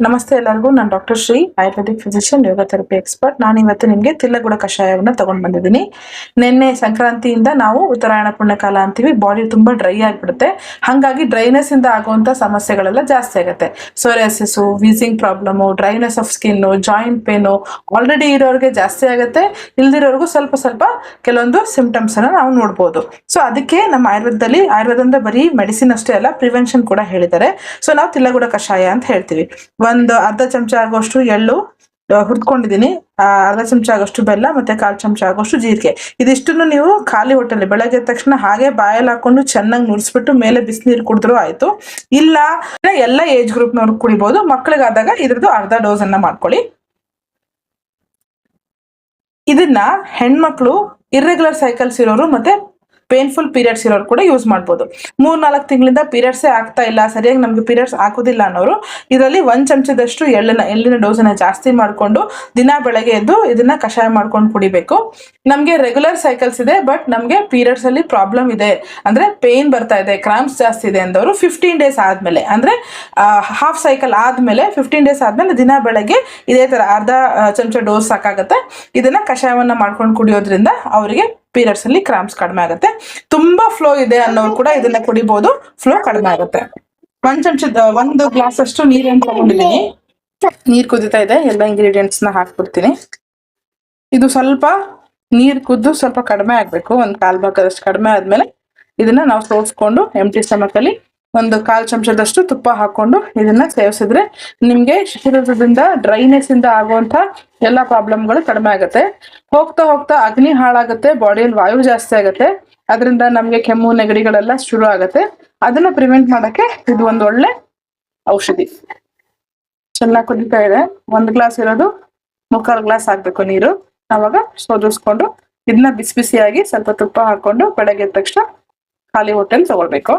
ನಮಸ್ತೆ ಎಲ್ಲರಿಗೂ. ನಾನು ಡಾಕ್ಟರ್ ಶ್ರೀ, ಆಯುರ್ವೇದಿಕ್ ಫಿಸಿಷಿಯನ್, ಯೋಗ ಥೆರಪಿ ಎಕ್ಸ್ಪರ್ಟ್. ನಾನು ಇವತ್ತು ನಿಮಗೆ ತಿಲ್ಲಗುಡ ಕಷಾಯವನ್ನ ತಗೊಂಡು ಬಂದಿದ್ದೀನಿ. ನಿನ್ನೆ ಸಂಕ್ರಾಂತಿಯಿಂದ ನಾವು ಉತ್ತರಾಯಣ ಪುಣ್ಯಕಾಲ ಅಂತೀವಿ. ಬಾಡಿ ತುಂಬಾ ಡ್ರೈ ಆಗಿಬಿಡುತ್ತೆ. ಹಾಗಾಗಿ ಡ್ರೈನೆಸ್ ಇಂದ ಆಗುವಂತ ಸಮಸ್ಯೆಗಳೆಲ್ಲ ಜಾಸ್ತಿ ಆಗುತ್ತೆ. Psoriasis, wheezing problem, dryness of skin, joint pain already ಇರೋರಿಗೆ ಜಾಸ್ತಿ ಆಗುತ್ತೆ. ಇಲ್ದಿರೋರ್ಗೂ ಸ್ವಲ್ಪ ಸ್ವಲ್ಪ ಕೆಲವೊಂದು ಸಿಂಪ್ಟಮ್ಸ್ ಅನ್ನ ನಾವು ನೋಡ್ಬೋದು. ಸೊ ಅದಕ್ಕೆ ನಮ್ಮ ಆಯುರ್ವೇದದಿಂದ ಬರೀ ಮೆಡಿಸಿನ್ ಅಷ್ಟೇ ಅಲ್ಲ, ಪ್ರಿವೆನ್ಷನ್ ಕೂಡ ಹೇಳಿದ್ದಾರೆ. ಸೊ ನಾವು ತಿಲ್ಲಗುಡ ಕಷಾಯ ಅಂತ ಹೇಳ್ತೀವಿ. ಒಂದು ಅರ್ಧ ಚಮಚ ಆಗುವಷ್ಟು ಎಳ್ಳು ಹುರ್ಕೊಂಡಿದ್ದೀನಿ, ಅರ್ಧ ಚಮಚ ಆಗೋಷ್ಟು ಬೆಲ್ಲ, ಮತ್ತೆ 1/4 ಚಮಚ ಆಗೋಷ್ಟು ಜೀರಿಗೆ. ಇದಿಷ್ಟನ್ನು ನೀವು ಖಾಲಿ ಹೊಟ್ಟೆಲಿ ಬೆಳಗ್ಗೆ ಎದ್ದ ತಕ್ಷಣ ಹಾಗೆ ಬಾಯಲ್ಲಿ ಹಾಕೊಂಡು ಚೆನ್ನಾಗಿ ನುಡಿಸ್ಬಿಟ್ಟು ಮೇಲೆ ಬಿಸಿನೀರು ಕುಡಿದ್ರು ಆಯ್ತು. ಇಲ್ಲ ಎಲ್ಲ ಏಜ್ ಗ್ರೂಪ್ನವ್ರು ಕುಡಿಬಹುದು. ಮಕ್ಕಳಿಗಾದಾಗ ಇದ್ರದ್ದು ಅರ್ಧ ಡೋಸ್ ಅನ್ನ ಮಾಡ್ಕೊಳ್ಳಿ. ಇದನ್ನ ಹೆಣ್ಮಕ್ಳು ಇರ್ರೆಗ್ಯುಲರ್ ಸೈಕಲ್ಸ್ ಇರೋರು ಮತ್ತೆ ಪೇನ್ಫುಲ್ ಪೀರಿಯಡ್ಸ್ ಇರೋರು ಕೂಡ ಯೂಸ್ ಮಾಡ್ಬೋದು. 3-4 ತಿಂಗಳಿಂದ ಪೀರಿಯಡ್ಸೇ ಆಗ್ತಾ ಇಲ್ಲ, ಸರಿಯಾಗಿ ನಮ್ಗೆ ಪೀರಿಯಡ್ಸ್ ಆಗೋದಿಲ್ಲ ಅನ್ನೋರು ಇದರಲ್ಲಿ 1 ಚಮಚದಷ್ಟು ಎಳ್ಳಿನ ಡೋಸನ್ನ ಜಾಸ್ತಿ ಮಾಡಿಕೊಂಡು ದಿನ ಬೆಳಗ್ಗೆ ಎದ್ದು ಇದನ್ನ ಕಷಾಯ ಮಾಡ್ಕೊಂಡು ಕುಡಿಬೇಕು. ನಮ್ಗೆ ರೆಗ್ಯುಲರ್ ಸೈಕಲ್ಸ್ ಇದೆ, ಬಟ್ ನಮ್ಗೆ ಪೀರಿಯಡ್ಸ್ ಅಲ್ಲಿ ಪ್ರಾಬ್ಲಮ್ ಇದೆ, ಅಂದ್ರೆ ಪೇನ್ ಬರ್ತಾ ಇದೆ, ಕ್ರಾಂಪ್ಸ್ ಜಾಸ್ತಿ ಇದೆ ಅಂದವರು 15 ಡೇಸ್ ಆದ್ಮೇಲೆ, ಅಂದ್ರೆ ಹಾಫ್ ಸೈಕಲ್ ಆದ್ಮೇಲೆ 15 ಡೇಸ್ ಆದ್ಮೇಲೆ ದಿನ ಬೆಳಗ್ಗೆ ಇದೇ ತರ ಅರ್ಧ ಚಮಚ ಡೋಸ್ ಸಾಕಾಗತ್ತೆ. ಇದನ್ನ ಕಷಾಯವನ್ನ ಮಾಡ್ಕೊಂಡು ಕುಡಿಯೋದ್ರಿಂದ ಅವರಿಗೆ ಪೀರಿಯಡ್ಸ್ ಅಲ್ಲಿ ಕ್ರಾಂಪ್ಸ್ ಕಡಿಮೆ ಆಗುತ್ತೆ. ತುಂಬಾ ಫ್ಲೋ ಇದೆ ಅನ್ನೋರು ಕೂಡ ಇದನ್ನ ಕುಡಿಬಹುದು, ಫ್ಲೋ ಕಡಿಮೆ ಆಗುತ್ತೆ. 1 ಗ್ಲಾಸ್ ಅಷ್ಟು ನೀರನ್ನು ತಗೊಂಡಿದ್ದೀನಿ. ನೀರ್ ಕುದಿತಾ ಇದೆ, ಎಲ್ಲ ಇಂಗ್ರೀಡಿಯೆಂಟ್ಸ್ ನ ಹಾಕ್ಬಿಡ್ತೀನಿ. ಇದು ಸ್ವಲ್ಪ ನೀರ್ ಕುದ್ದು ಸ್ವಲ್ಪ ಕಡಿಮೆ ಆಗ್ಬೇಕು. 1/4 ಭಾಗದಷ್ಟು ಕಡಿಮೆ ಆದ್ಮೇಲೆ ಇದನ್ನ ನಾವು ಸೋಸ್ಕೊಂಡು ಎಂಟಿ ಸ್ಟಮಕ್ ಅಲ್ಲಿ 1/4 ಚಮಚದಷ್ಟು ತುಪ್ಪ ಹಾಕೊಂಡು ಇದನ್ನ ಸೇವಿಸಿದ್ರೆ ನಿಮ್ಗೆ ಶರೀರದಿಂದ ಡ್ರೈನೆಸ್ ಇಂದ ಆಗುವಂತ ಎಲ್ಲ ಪ್ರಾಬ್ಲಮ್ಗಳು ಕಡಿಮೆ ಆಗುತ್ತೆ. ಹೋಗ್ತಾ ಹೋಗ್ತಾ ಅಗ್ನಿ ಹಾಳಾಗುತ್ತೆ, ಬಾಡಿಯಲ್ಲಿ ವಾಯು ಜಾಸ್ತಿ ಆಗುತ್ತೆ, ಅದರಿಂದ ನಮ್ಗೆ ಕೆಮ್ಮು ನೆಗಡಿಗಳೆಲ್ಲ ಶುರು ಆಗುತ್ತೆ. ಅದನ್ನ ಪ್ರಿವೆಂಟ್ ಮಾಡಕ್ಕೆ ಇದು ಒಂದು ಒಳ್ಳೆ ಔಷಧಿ. ಚೆನ್ನಾಗಿ ಕುದಿತಾ ಇದೆ. 1 ಗ್ಲಾಸ್ ಇರೋದು 3/4 ಗ್ಲಾಸ್ ಹಾಕ್ಬೇಕು ನೀರು. ಅವಾಗ ಸೋದಿಸ್ಕೊಂಡು ಇದನ್ನ ಬಿಸಿ ಬಿಸಿಯಾಗಿ ಸ್ವಲ್ಪ ತುಪ್ಪ ಹಾಕೊಂಡು ಬೆಳಗ್ಗೆ ಎದ್ದ ತಕ್ಷಣ ಖಾಲಿ ಹೊಟ್ಟೆಲಿ ತಗೊಳ್ಬೇಕು.